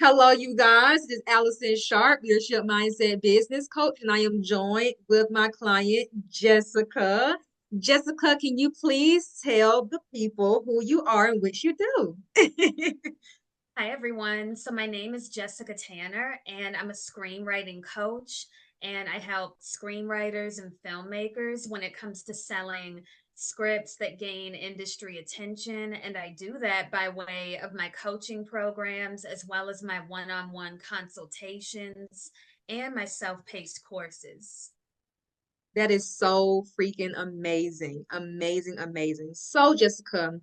Hello, you guys. This is Allison Sharp, leadership mindset business coach, and I am joined with my client, Jessica. Jessica, can you please tell the people who you are and what you do? Hi, everyone. So, my name is Jessica Tanner, and I'm a screenwriting coach. And I help screenwriters and filmmakers when it comes to selling scripts that gain industry attention. And I do that by way of my coaching programs, as well as my one on one consultations and my self paced courses. That is so freaking amazing. Amazing, amazing. So, Jessica,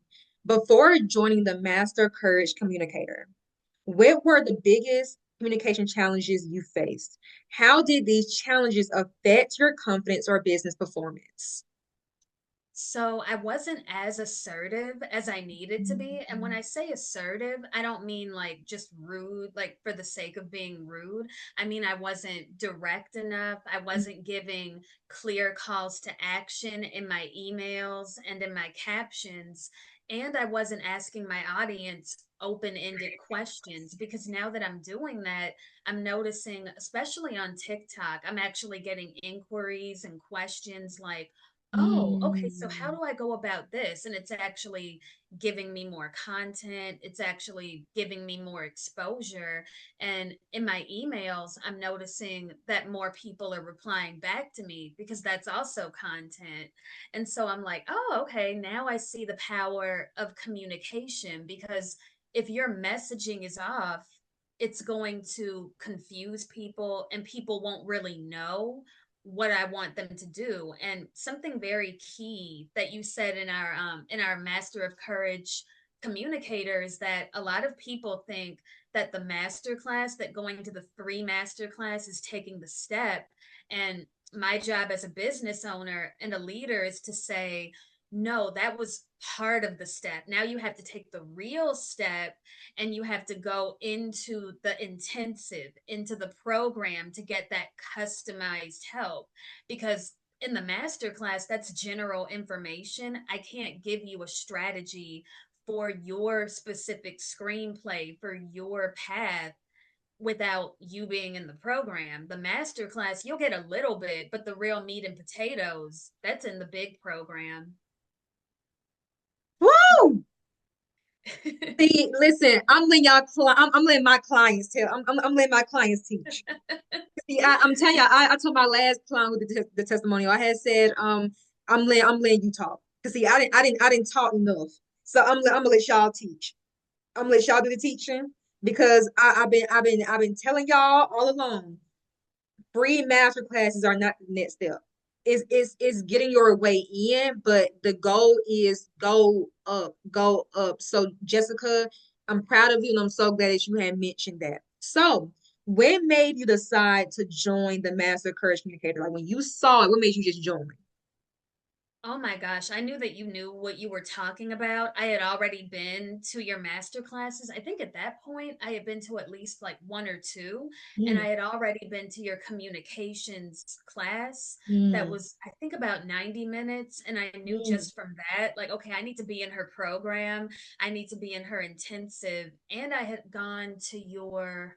before joining the Master Courage Communicator, what were the biggest communication challenges you faced? How did these challenges affect your confidence or business performance? So I wasn't as assertive as I needed to be. And when I say assertive, I don't mean like just rude, like for the sake of being rude. I mean, I wasn't direct enough. I wasn't giving clear calls to action in my emails and in my captions. And I wasn't asking my audience open-ended questions because now that I'm doing that, I'm noticing, especially on TikTok, I'm actually getting inquiries and questions like, oh, okay, so how Mm. do I go about this? And it's actually giving me more content. It's actually giving me more exposure. And in my emails, I'm noticing that more people are replying back to me because that's also content. And so I'm like, oh, okay, now I see the power of communication because if your messaging is off, it's going to confuse people and people won't really know what I want them to do. And something very key that you said in our Master of Courage communicator is that a lot of people think that the master class, that going to the free master class is taking the step. And my job as a business owner and a leader is to say, no, that was part of the step. Now you have to take the real step and you have to go into the intensive, into the program to get that customized help. Because in the master class, that's general information. I can't give you a strategy for your specific screenplay, for your path without you being in the program. The master class, you'll get a little bit, but the real meat and potatoes, that's in the big program. Woo! See, listen, I'm letting my clients tell. I'm letting my clients teach. See, I'm telling you, I told my last client with the testimonial. I had said, I'm letting you talk. Cause see, I didn't talk enough. So I'm gonna let y'all teach. I'm gonna let y'all do the teaching because I've been telling y'all all along. Free master classes are not the next step. It's getting your way in, but the goal is go up, go up. So Jessica, I'm proud of you and I'm so glad that you had mentioned that. So what made you decide to join the Master Courage Communicator? Like when you saw it, what made you just join? Oh my gosh, I knew that you knew what you were talking about. I had already been to your master classes. I think at that point I had been to at least like one or two, and Mm, I had already been to your communications class that mm, was, I think, about 90 minutes. And I knew mm, just from that, like, okay, I need to be in her program, I need to be in her intensive. And I had gone to your,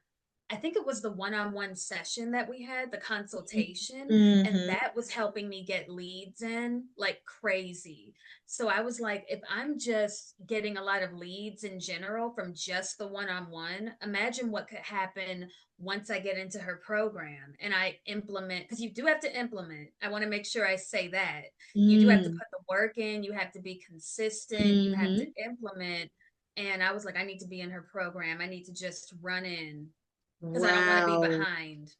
I think it was the one on one session that we had, the consultation, and mm-hmm. that was helping me get leads in like crazy. So I was like, if I'm just getting a lot of leads in general from just the one on one, imagine what could happen once I get into her program and I implement, because you do have to implement. I want to make sure I say that. You do have to Mm, put the work in, you have to be consistent, you have to mm-hmm. implement. And I was like, I need to be in her program. I need to just run in because I don't want to be Wow. behind.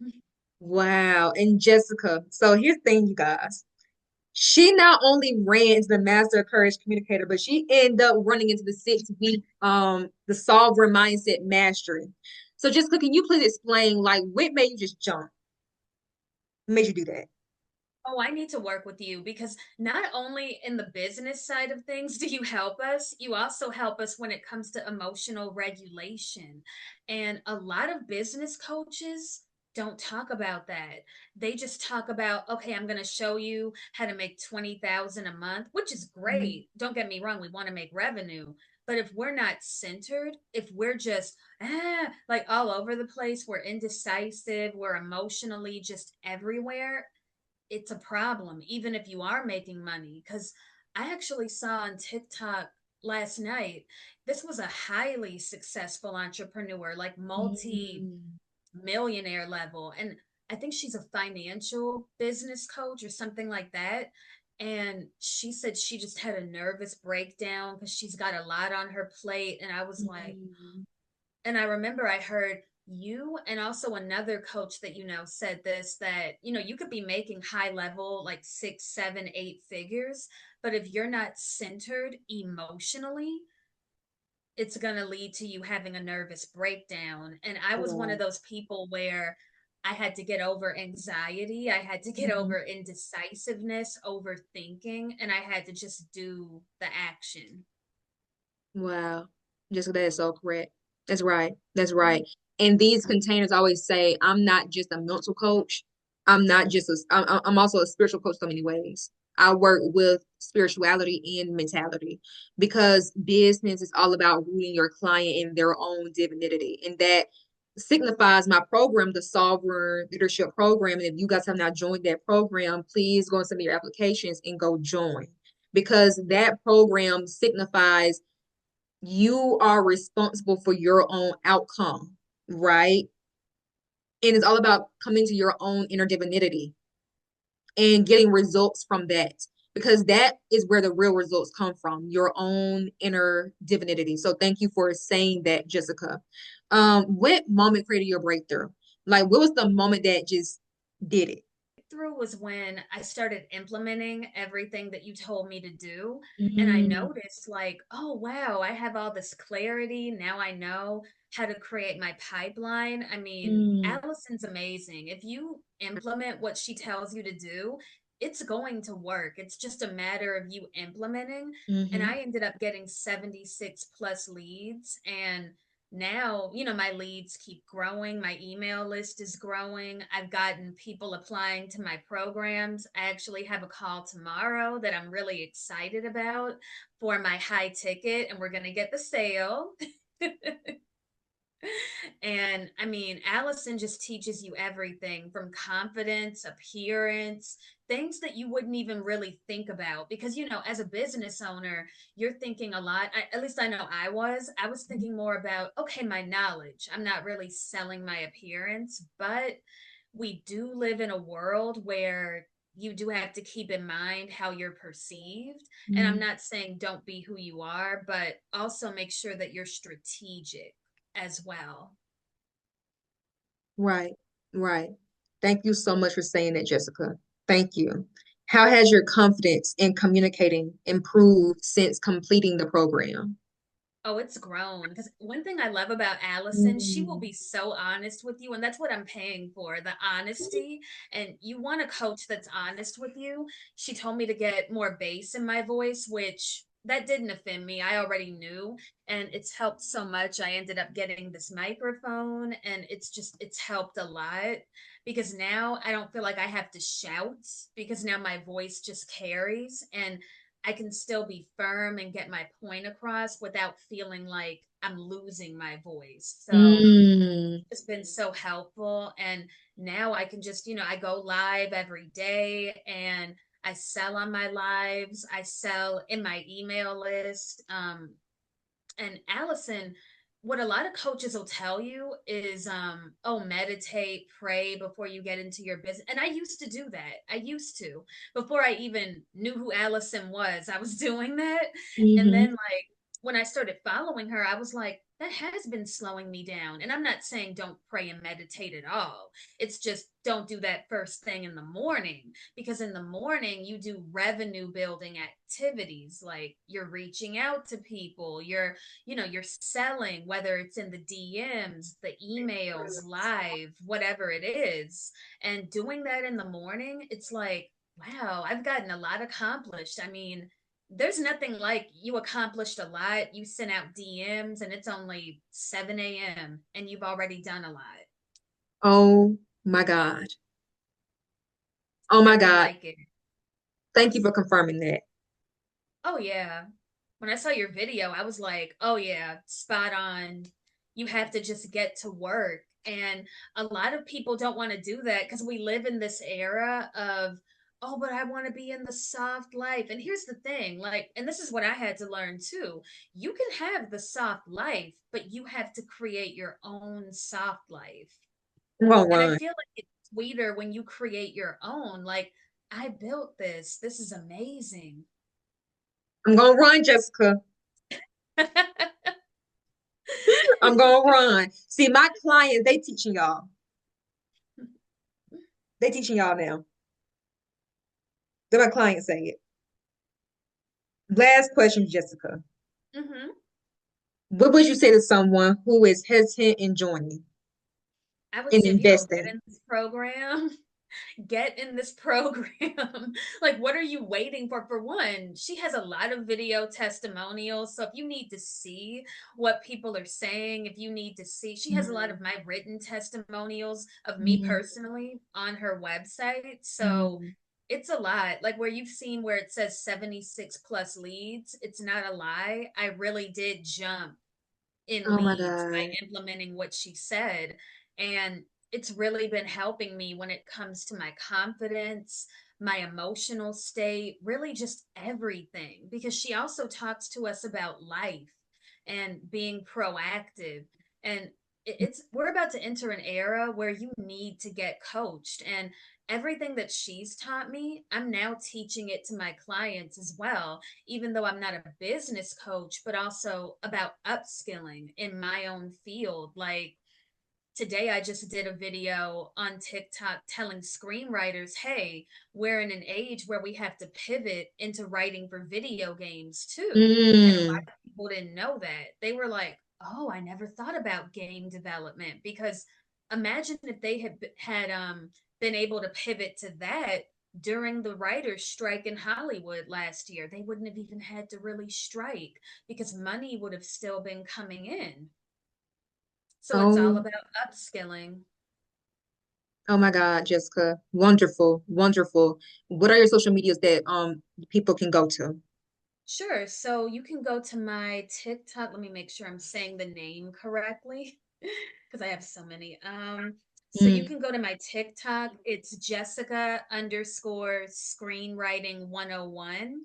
Wow. And Jessica, so here's the thing, you guys. She not only ran into the Master of Courage Communicator, but she ended up running into the 6 week the Solver Mindset Mastery. So Jessica, can you please explain like what made you just jump? What made you do that? Oh, I need to work with you because not only in the business side of things do you help us, you also help us when it comes to emotional regulation. And a lot of business coaches don't talk about that. They just talk about, okay, I'm going to show you how to make 20,000 a month, which is Mm, great. Don't get me wrong, we want to make revenue, But if we're not centered, if we're just like all over the place, we're indecisive, we're emotionally just everywhere, it's a problem, even if you are making money. Because I actually saw on TikTok last night, this was a highly successful entrepreneur, like multi Mm. millionaire level. And I think she's a financial business coach or something like that. And she said she just had a nervous breakdown because she's got a lot on her plate. And I was like, Mm. and I remember I heard you and also another coach that said this, that you could be making high level like 6, 7, 8 figures, but if you're not centered emotionally, it's going to lead to you having a nervous breakdown. And I was one of Wow. those people where I had to get over anxiety, I had to get Mhm. over indecisiveness, overthinking, and I had to just do the action. Wow. Jessica, that is so correct. That's right. That's right. And these containers always say, I'm not just a mental coach. I'm also a spiritual coach so many ways. I work with spirituality and mentality because business is all about rooting your client in their own divinity. And that signifies my program, the Sovereign Leadership Program. And if you guys have not joined that program, please go and submit your applications and go join because that program signifies you are responsible for your own outcome, right? And it's all about coming to your own inner divinity and getting results from that because that is where the real results come from, your own inner divinity. So thank you for saying that, Jessica. What moment created your breakthrough? Like, what was the moment that just did it? Through was when I started implementing everything that you told me to do. And I Mm, noticed, like, oh, wow, I have all this clarity. Now I know how to create my pipeline. I mean, mm, Allison's amazing. If you implement what she tells you to do, it's going to work. It's just a matter of you implementing. And mm-hmm, I ended up getting 76 plus leads. And now, my leads keep growing. My email list is growing. I've gotten people applying to my programs. I actually have a call tomorrow that I'm really excited about for my high ticket, and we're going to get the sale. And I mean, Allison just teaches you everything from confidence, appearance, things that you wouldn't even really think about. Because, as a business owner, you're thinking a lot. At least I know I was thinking more about, okay, my knowledge. I'm not really selling my appearance, but we do live in a world where you do have to keep in mind how you're perceived. And I'm mm. not saying don't be who you are, but also make sure that you're strategic as well. Right, right. Thank you so much for saying that, Jessica. Thank you. How has your confidence in communicating improved since completing the program? Oh, it's grown. Because one thing I love about Allison, she will Mm, be so honest with you, and that's what I'm paying for, the honesty. And you want a coach that's honest with you. She told me to get more bass in my voice, which that didn't offend me. I already knew, and it's helped so much. I ended up getting this microphone, and it's helped a lot because now I don't feel like I have to shout because now my voice just carries. And I can still be firm and get my point across without feeling like I'm losing my voice. So mm, it's been so helpful. And now I can just, I go live every day and I sell on my lives. I sell in my email list. And Allison, what a lot of coaches will tell you is, oh, meditate, pray before you get into your business. And I used to do that. I used to. Before I even knew who Allison was, I was doing that. And hmm then, like, when I started following her, I was like, that has been slowing me down. And I'm not saying don't pray and meditate at all. It's just don't do that first thing in the morning, because in the morning you do revenue building activities, like you're reaching out to people, you're selling, whether it's in the DMs, the emails, live, whatever it is. And doing that in the morning, it's like, wow, I've gotten a lot accomplished. I mean, there's nothing like you accomplished a lot. You sent out DMs and it's only 7 a.m. and you've already done a lot. Oh my God. Oh my Nothing God. like it. Thank you for confirming that. Oh, yeah. When I saw your video, I was like, oh yeah, spot on. You have to just get to work. And a lot of people don't want to do that because we live in this era of, oh, but I want to be in the soft life. And here's the thing, like, and this is what I had to learn too. You can have the soft life, but you have to create your own soft life. I'm gonna And I run. feel like it's sweeter when you create your own. Like, I built this. This is amazing. I'm gonna run, Jessica. I'm gonna run. See, my clients, they teaching y'all. They teaching y'all now. They're my clients saying it. Last question, Jessica. Hmm. What would you say to someone who is hesitant in joining, I would in say if you don't get investing? in this program, get in this program. Like, what are you waiting for? For one, she has a lot of video testimonials. So if you need to see what people are saying, if you need to see, she has a lot Mm, of my written testimonials of me mm, personally on her website. So mm. it's a lot. Like where you've seen where it says 76 plus leads, it's not a lie. I really did jump in Oh my leads by God. implementing what she said. And it's really been helping me when it comes to my confidence, my emotional state, really just everything. Because she also talks to us about life and being proactive. And it's we're about to enter an era where you need to get coached. And everything that she's taught me, I'm now teaching it to my clients as well, even though I'm not a business coach, but also about upskilling in my own field. Like today, I just did a video on TikTok telling screenwriters, hey, we're in an age where we have to pivot into writing for video games too. And a Mm. lot of people didn't know that. They were like, oh, I never thought about game development because imagine if they had been able to pivot to that during the writers strike in Hollywood last year. They wouldn't have even had to really strike because money would have still been coming in. So it's all Oh, about upskilling. oh my God, Jessica. Wonderful, wonderful. What are your social medias that people can go to? Sure. So you can go to my TikTok. Let me make sure I'm saying the name correctly because I have so many. So you Mm. can go to my TikTok. It's Jessica underscore screenwriting 101.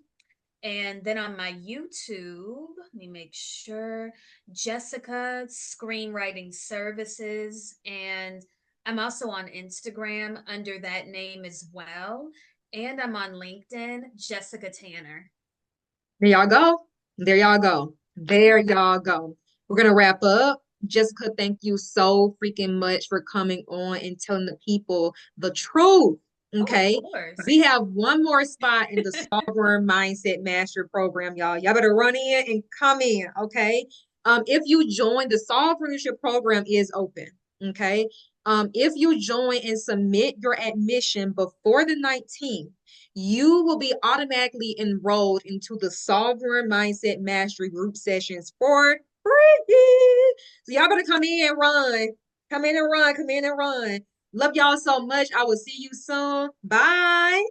And then on my YouTube, let me make sure Jessica Screenwriting Services. And I'm also on Instagram under that name as well. And I'm on LinkedIn, Jessica Tanner. There y'all go. There y'all go. There y'all go. We're gonna wrap up. Jessica, thank you so freaking much for coming on and telling the people the truth. Oh, of Okay. course. We have one more spot in the Sovereign Mindset Master Program, y'all. Y'all better run in and come in, okay? If you join, the Sovereignship Program is open, okay? If you join and submit your admission before the 19th, you will be automatically enrolled into the Sovereign Mindset Mastery group sessions for free. So y'all better come in and run. Come in and run. Come in and run. Love y'all so much. I will see you soon. Bye.